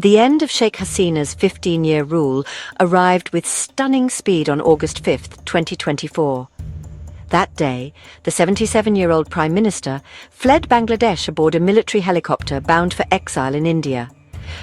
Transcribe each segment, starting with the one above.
The end of Sheikh Hasina's 15-year rule arrived with stunning speed on August 5, 2024. That day, the 77-year-old Prime Minister fled Bangladesh aboard a military helicopter bound for exile in India.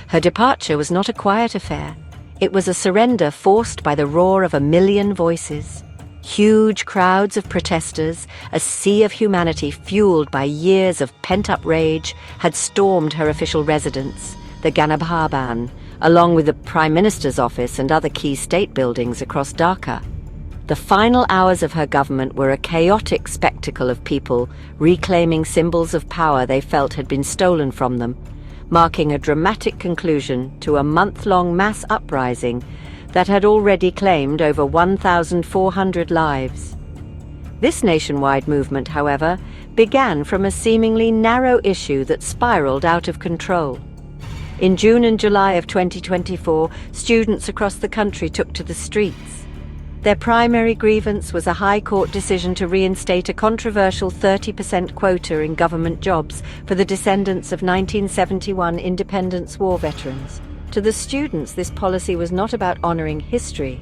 Her departure was not a quiet affair. It was a surrender forced by the roar of a million voices. Huge crowds of protesters, a sea of humanity fueled by years of pent-up rage, had stormed her official residence, the Ganabhaban, along with the Prime Minister's office and other key state buildings across Dhaka. The final hours of her government were a chaotic spectacle of people reclaiming symbols of power they felt had been stolen from them, marking a dramatic conclusion to a month-long mass uprising that had already claimed over 1,400 lives. This nationwide movement, however, began from a seemingly narrow issue that spiraled out of control. In June and July of 2024, students across the country took to the streets. Their primary grievance was a High Court decision to reinstate a controversial 30% quota in government jobs for the descendants of 1971 Independence War veterans. To the students, this policy was not about honoring history.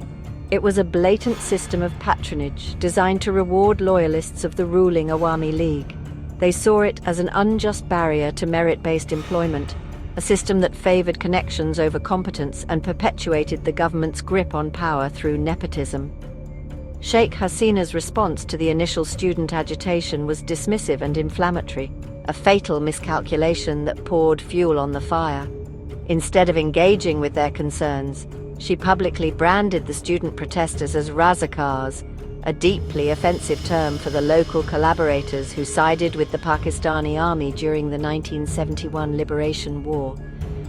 It was a blatant system of patronage designed to reward loyalists of the ruling Awami League. They saw it as an unjust barrier to merit-based employment, a system that favored connections over competence and perpetuated the government's grip on power through nepotism. Sheikh Hasina's response to the initial student agitation was dismissive and inflammatory, a fatal miscalculation that poured fuel on the fire. Instead of engaging with their concerns, she publicly branded the student protesters as Razakars, a deeply offensive term for the local collaborators who sided with the Pakistani army during the 1971 Liberation War.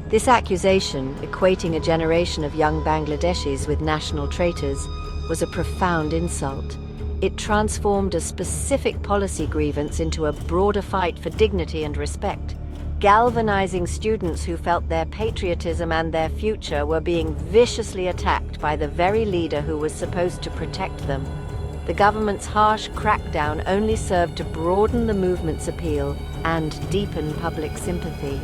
This accusation, equating a generation of young Bangladeshis with national traitors, was a profound insult. It transformed a specific policy grievance into a broader fight for dignity and respect, galvanizing students who felt their patriotism and their future were being viciously attacked by the very leader who was supposed to protect them. The government's harsh crackdown only served to broaden the movement's appeal and deepen public sympathy.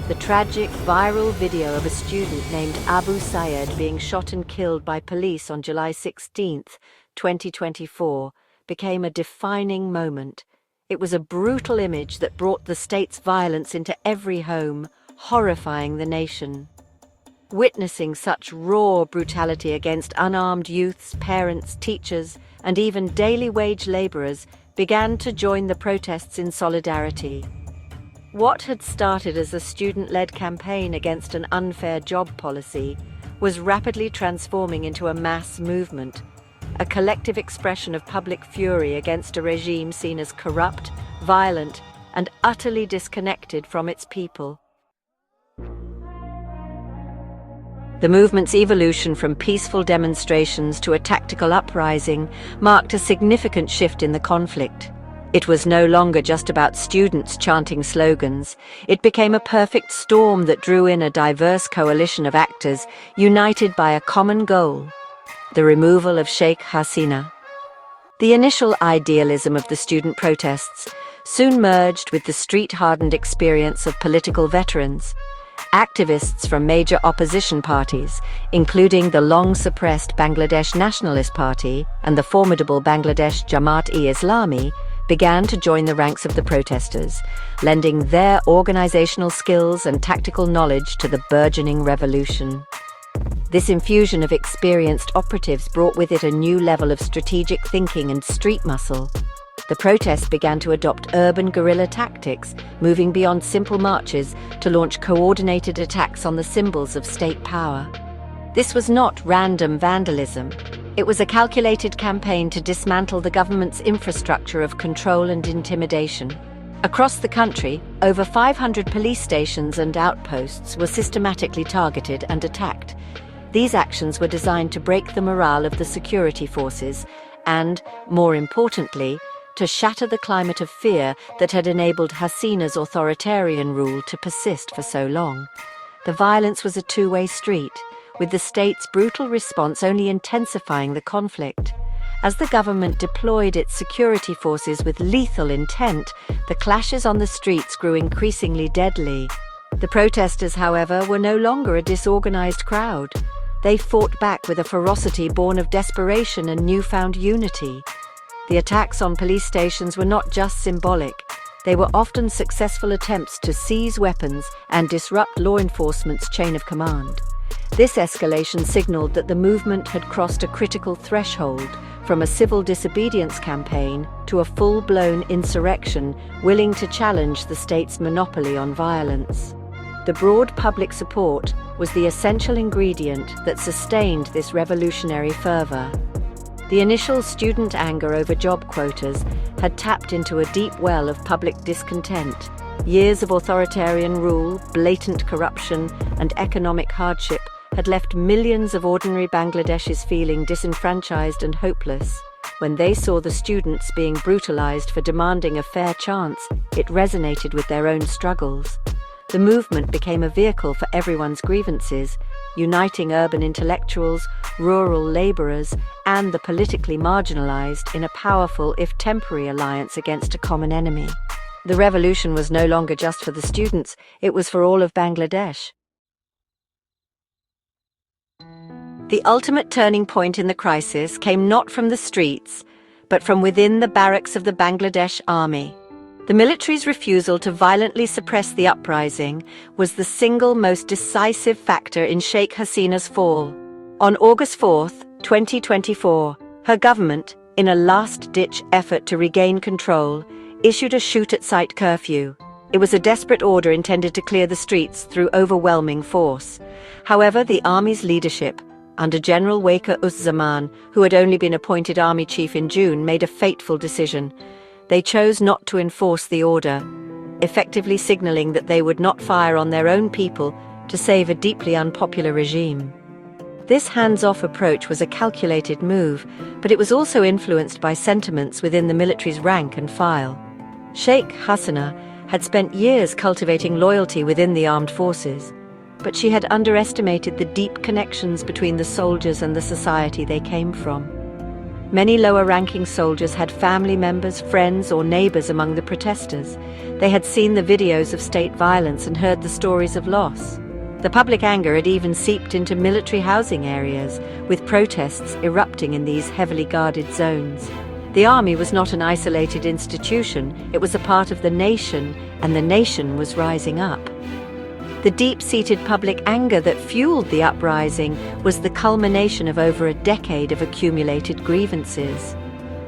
The tragic, viral video of a student named Abu Syed being shot and killed by police on July 16, 2024, became a defining moment. It was a brutal image that brought the state's violence into every home, horrifying the nation. Witnessing such raw brutality against unarmed youths, parents, teachers, and even daily wage laborers began to join the protests in solidarity. What had started as a student-led campaign against an unfair job policy was rapidly transforming into a mass movement, a collective expression of public fury against a regime seen as corrupt, violent, and utterly disconnected from its people. The movement's evolution from peaceful demonstrations to a tactical uprising marked a significant shift in the conflict. It was no longer just about students chanting slogans. It became a perfect storm that drew in a diverse coalition of actors united by a common goal: the removal of Sheikh Hasina. The initial idealism of the student protests soon merged with the street-hardened experience of political veterans. Activists from major opposition parties, including the long-suppressed Bangladesh Nationalist Party and the formidable Bangladesh Jamaat-e-Islami, began to join the ranks of the protesters, lending their organizational skills and tactical knowledge to the burgeoning revolution. This infusion of experienced operatives brought with it a new level of strategic thinking and street muscle. The protests began to adopt urban guerrilla tactics, moving beyond simple marches to launch coordinated attacks on the symbols of state power. This was not random vandalism. It was a calculated campaign to dismantle the government's infrastructure of control and intimidation. Across the country, over 500 police stations and outposts were systematically targeted and attacked. These actions were designed to break the morale of the security forces and, more importantly, to shatter the climate of fear that had enabled Hasina's authoritarian rule to persist for so long. The violence was a two-way street, with the state's brutal response only intensifying the conflict. As the government deployed its security forces with lethal intent, the clashes on the streets grew increasingly deadly. The protesters, however, were no longer a disorganized crowd. They fought back with a ferocity born of desperation and newfound unity. The attacks on police stations were not just symbolic. They were often successful attempts to seize weapons and disrupt law enforcement's chain of command. This escalation signaled that the movement had crossed a critical threshold, from a civil disobedience campaign to a full-blown insurrection willing to challenge the state's monopoly on violence. The broad public support was the essential ingredient that sustained this revolutionary fervor. The initial student anger over job quotas had tapped into a deep well of public discontent. Years of authoritarian rule, blatant corruption, and economic hardship had left millions of ordinary Bangladeshis feeling disenfranchised and hopeless. When they saw the students being brutalized for demanding a fair chance, it resonated with their own struggles. The movement became a vehicle for everyone's grievances, uniting urban intellectuals, rural laborers, and the politically marginalized in a powerful, if temporary, alliance against a common enemy. The revolution was no longer just for the students, it was for all of Bangladesh. The ultimate turning point in the crisis came not from the streets, but from within the barracks of the Bangladesh army. The military's refusal to violently suppress the uprising was the single most decisive factor in Sheikh Hasina's fall. On August 4, 2024, her government, in a last-ditch effort to regain control, issued a shoot-at-sight curfew. It was a desperate order intended to clear the streets through overwhelming force. However, the army's leadership, under General Waqar-uz-Zaman, who had only been appointed army chief in June, made a fateful decision. They chose not to enforce the order, effectively signaling that they would not fire on their own people to save a deeply unpopular regime. This hands-off approach was a calculated move, but it was also influenced by sentiments within the military's rank and file. Sheikh Hasina had spent years cultivating loyalty within the armed forces, but she had underestimated the deep connections between the soldiers and the society they came from. Many lower-ranking soldiers had family members, friends, or neighbors among the protesters. They had seen the videos of state violence and heard the stories of loss. The public anger had even seeped into military housing areas, with protests erupting in these heavily guarded zones. The army was not an isolated institution, it was a part of the nation, and the nation was rising up. The deep-seated public anger that fueled the uprising was the culmination of over a decade of accumulated grievances.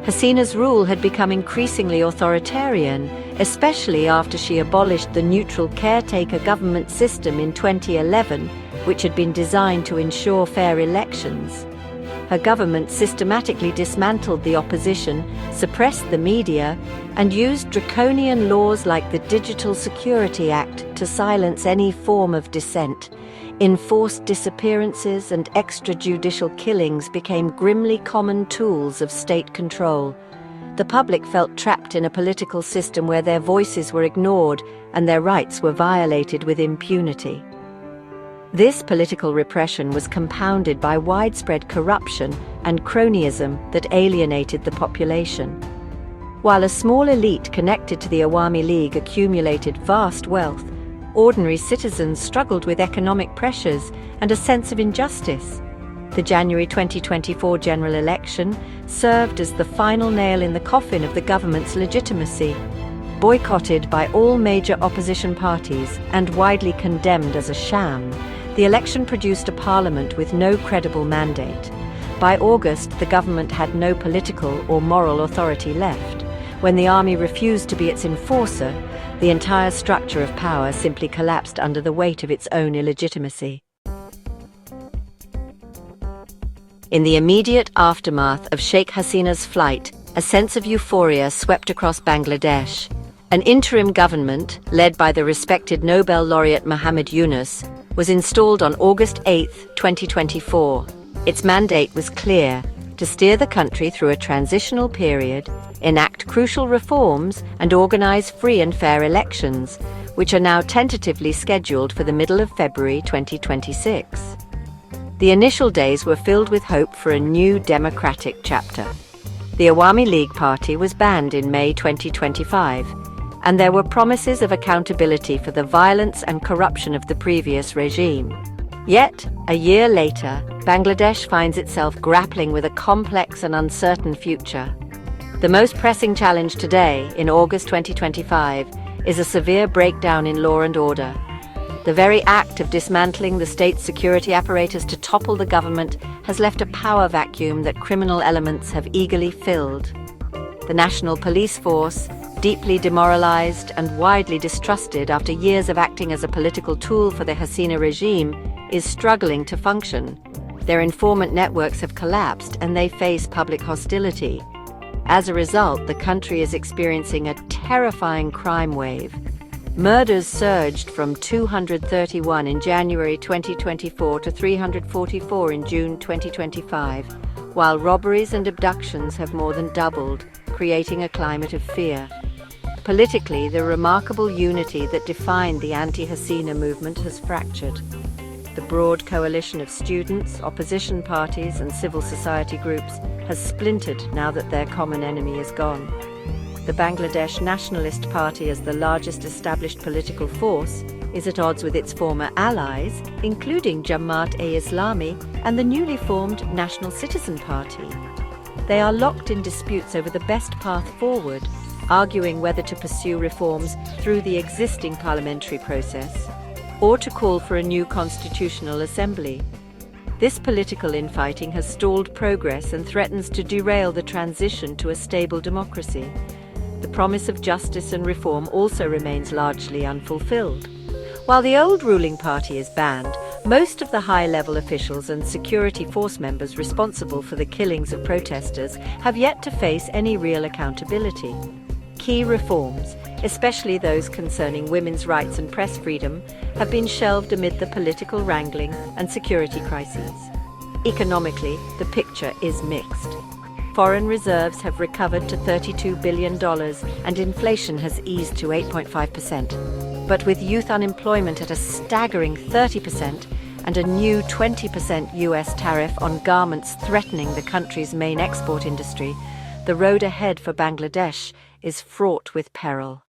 Hasina's rule had become increasingly authoritarian, especially after she abolished the neutral caretaker government system in 2011, which had been designed to ensure fair elections. Her government systematically dismantled the opposition, suppressed the media, and used draconian laws like the Digital Security Act to silence any form of dissent. Enforced disappearances and extrajudicial killings became grimly common tools of state control. The public felt trapped in a political system where their voices were ignored and their rights were violated with impunity. This political repression was compounded by widespread corruption and cronyism that alienated the population. While a small elite connected to the Awami League accumulated vast wealth, ordinary citizens struggled with economic pressures and a sense of injustice. The January 2024 general election served as the final nail in the coffin of the government's legitimacy. Boycotted by all major opposition parties and widely condemned as a sham, the election produced a parliament with no credible mandate. By August, the government had no political or moral authority left. When the army refused to be its enforcer, the entire structure of power simply collapsed under the weight of its own illegitimacy. In the immediate aftermath of Sheikh Hasina's flight, a sense of euphoria swept across Bangladesh. An interim government, led by the respected Nobel laureate Muhammad Yunus, was installed on August 8, 2024. Its mandate was clear: to steer the country through a transitional period, enact crucial reforms, and organize free and fair elections, which are now tentatively scheduled for the middle of February 2026. The initial days were filled with hope for a new democratic chapter. The Awami League Party was banned in May 2025, and there were promises of accountability for the violence and corruption of the previous regime. Yet, a year later, Bangladesh finds itself grappling with a complex and uncertain future. The most pressing challenge today, in August 2025, is a severe breakdown in law and order. The very act of dismantling the state's security apparatus to topple the government has left a power vacuum that criminal elements have eagerly filled. The national police force, deeply demoralized and widely distrusted after years of acting as a political tool for the Hasina regime, is struggling to function. Their informant networks have collapsed and they face public hostility. As a result, the country is experiencing a terrifying crime wave. Murders surged from 231 in January 2024 to 344 in June 2025, while robberies and abductions have more than doubled, creating a climate of fear. Politically, the remarkable unity that defined the anti-Hasina movement has fractured. The broad coalition of students, opposition parties and civil society groups has splintered now that their common enemy is gone. The Bangladesh Nationalist Party, as the largest established political force, is at odds with its former allies, including Jamaat-e-Islami and the newly formed National Citizen Party. They are locked in disputes over the best path forward, arguing whether to pursue reforms through the existing parliamentary process or to call for a new constitutional assembly. This political infighting has stalled progress and threatens to derail the transition to a stable democracy. The promise of justice and reform also remains largely unfulfilled. While the old ruling party is banned, most of the high-level officials and security force members responsible for the killings of protesters have yet to face any real accountability. Key reforms, especially those concerning women's rights and press freedom, have been shelved amid the political wrangling and security crises. Economically, the picture is mixed. Foreign reserves have recovered to $32 billion and inflation has eased to 8.5%. But with youth unemployment at a staggering 30% and a new 20% US tariff on garments threatening the country's main export industry, the road ahead for Bangladesh is fraught with peril.